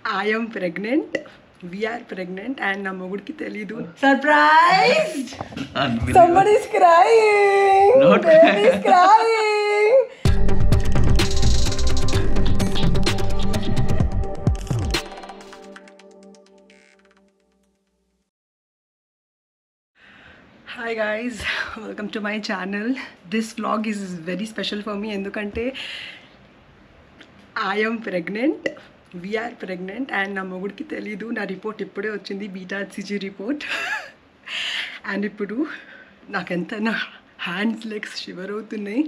I am pregnant. We are pregnant and na mogudki teliyadu. Surprised! Somebody's crying. Not Baby's crying. Hi guys, welcome to my channel. This vlog is very special for me endukante I am pregnant. We are pregnant and na mogudki teliyadu. Na report ippode ochindi beta HCG report. And ippudu nakenta na hands legs shiver avutunnayi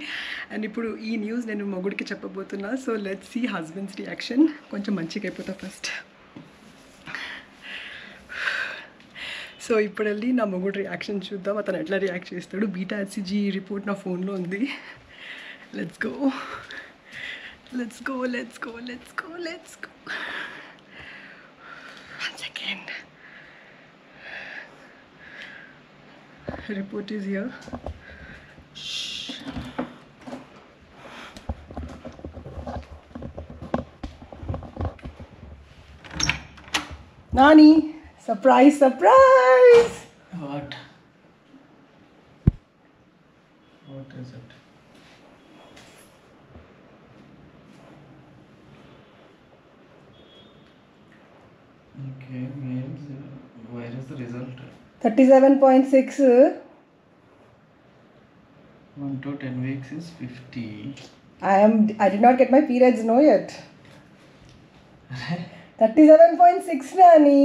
and ippudu ee news nenu mogudki cheppabotuna. So let's see husband's reaction. Koncham manchiga ayipota first. So ఇప్పుడు వెళ్ళి నా మొగుడు reaction చూద్దాం, అతను ఎట్లా react చేస్తాడు. Beta HCG report నా ఫోన్లో ఉంది. Let's go let's go let's go let's go let's go. 1 second. Report is here. Nani, surprise, surprise! What? What is it? Okay, means where is the result? 37.6. 1 to 10 weeks is 50. I did not get my periods, no yet. 37.6, Nani.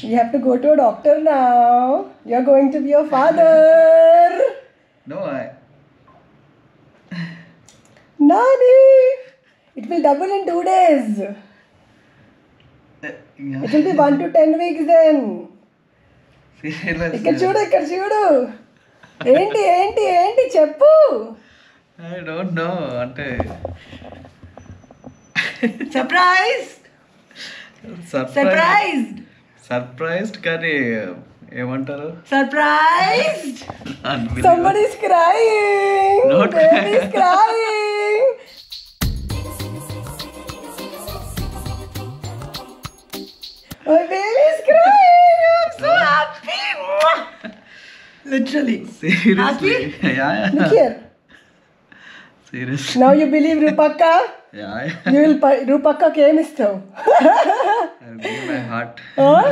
You have to go to a doctor now. You're going to be a father. No, Nani! It will double in 2 days. yeah. It will be 1 to 10 weeks then. Seriously. ఇక్కడ చూడు. ఏంటి చెప్పు. I don't know. అంటే surprised కానీ ఏమంటారు? Surprised! Somebody's crying. Not Baby's crying. My baby's crying. I'm so happy. Literally. Seriously. Happy? Yeah. Look here. Seriously. Now you believe Rupakka? Yeah. You will Rupakka came istav. I'll give my heart. Huh?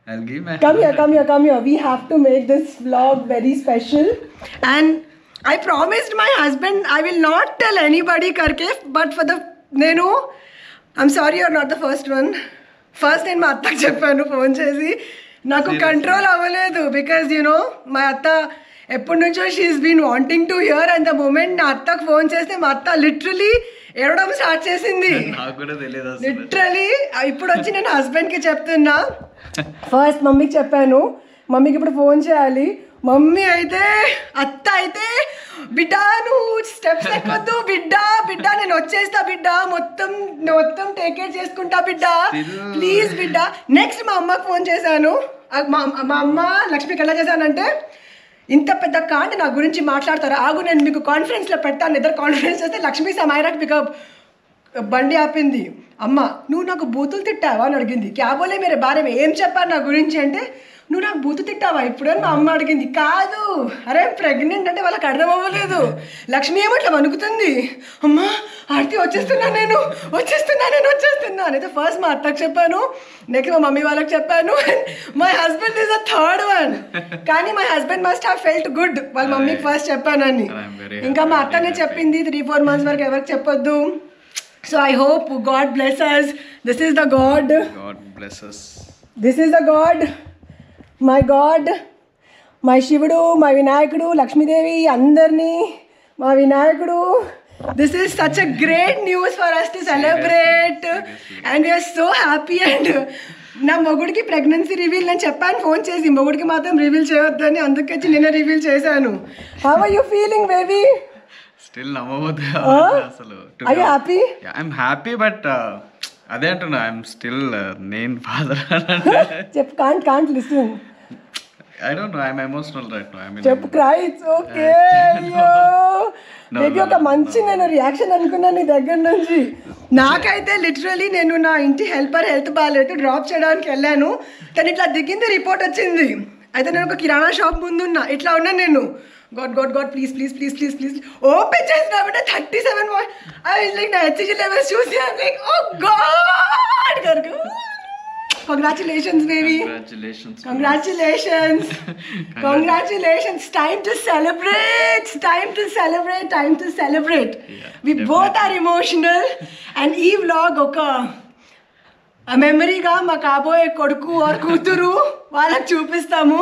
I'll give my Come heart. here. We have to make this vlog very special. And I promised my husband I will not tell anybody karke, but for the I'm sorry you're not the first one. First నేను మా అత్తకు చెప్పాను phone చేసి, నాకు control అవ్వలేదు. Because మా అత్త ఎప్పటి నుంచో she's been wanting to hear. And the moment నా అత్తకు ఫోన్ చేస్తే మా అత్త లిటరలీ ఏడవడం స్టార్ట్ చేసింది. నాకు కూడా తెలియదు అసలు. లిటరలీ ఇప్పుడు వచ్చి నేను హస్బెండ్కి చెప్తున్నా. ఫస్ట్ మమ్మీకి చెప్పాను, మమ్మీకి ఇప్పుడు ఫోన్ చేయాలి. మమ్మీ అయితే అత్త అయితే బిడ్డ నువ్వు స్టెప్స్ ఎక్కొద్దు బిడ్డ నేను వచ్చేస్తా బిడ్డ మొత్తం టేక్ కేర్ చేసుకుంటా బిడ్డ ప్లీజ్ బిడ్డ. నెక్స్ట్ మా అమ్మకి ఫోన్ చేశాను. మా అమ్మ లక్ష్మికి ఎలా చేశానంటే, ఇంత పెద్ద కాండి నా గురించి మాట్లాడతారు, ఆగు నేను మీకు కాన్ఫరెన్స్లో పెడతాను. ఇద్దరు కాన్ఫరెన్స్ చేస్తే లక్ష్మీ సమైరాకి పికప్ బండి ఆపింది. అమ్మ నువ్వు నాకు బూతులు తిట్టావా అని అడిగింది. క్యా బోలే మేరే బారే మే, ఏం చెప్పారు నా గురించి అంటే, నువ్వు నాకు బూతు తిట్టావా ఇప్పుడు అని మా అమ్మ అడిగింది. కాదు, అరే ప్రెగ్నెంట్ అంటే వాళ్ళకి అర్థం అవ్వలేదు. లక్ష్మి ఏమో ఇట్లా వణుకుతుంది, అమ్మా ఆర్తి వచ్చేస్తున్నా అయితే ఫస్ట్ మా అత్తకు చెప్పాను, నెక్స్ట్ మా మమ్మీ వాళ్ళకి చెప్పాను. My husband is the third one. కానీ my husband must have felt good వాళ్ళ మమ్మీకి ఫస్ట్ చెప్పానని. ఇంకా మా అత్తనే చెప్పింది 3-4 months వరకు ఎవరికి చెప్పొద్దు. So I hope God bless us. This is the God. God bless us. This is the God. My God. My Shivudu, my Vinayakudu, Lakshmidevi, andarni, my Vinayakudu. This is such a great news for us to celebrate. And we are so happy. And నా మొగుడికి pregnancy reveal నేను చెప్పాను phone చేసి, మొగుడికి మాత్రం reveal చేయొద్దని, అందుకొచ్చి నేనే reveal చేశాను. How are you feeling, baby? Still నమ్మవద్దు అసలు. Are you happy? Yeah, I'm happy, but అదే అంటున్నా, ఐఎమ్ స్టిల్ నేను father. Can't listen. I don't know. I'm emotional right now. I mean, చెప్పు క్రై ఇట్స్ ఓకే అయ్యో baby ఒక మంచి నేను reaction అనుకున్నాను నీ దగ్గర నుంచి. నాకైతే లిటరలీ నేను నా ఇంటి హెల్పర్ హెల్త్ బాగాలేదు డ్రాప్ చేయడానికి వెళ్ళాను, కానీ ఇట్లా దిగింది రిపోర్ట్ వచ్చింది. అయితే నేను ఒక కిరాణా షాప్ ముందున్నా, ఇట్లా ఉన్నాను నేను, god please please please please please open చేసినామంటే 37 లైక్ నా హెచ్సిజీ లెవెల్స్ చూసి లైక్ ఓ గాడ్ కరకు. Congratulations baby, congratulations. Time to celebrate. We both are emotional and ఈ vlog ఒక మెమరీగా మా కాబోయే కొడుకు ఆర్ కూతురు వాళ్ళకి చూపిస్తాము.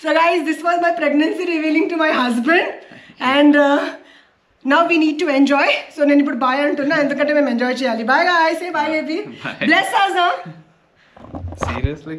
So guys, this was my pregnancy revealing to my husband and now we need to enjoy. So నేను ఇప్పుడు బాయ్ అంటున్నా ఎందుకంటే మేము ఎంజాయ్ చేయాలి. Bye guys, say bye baby. Bless us. seriously,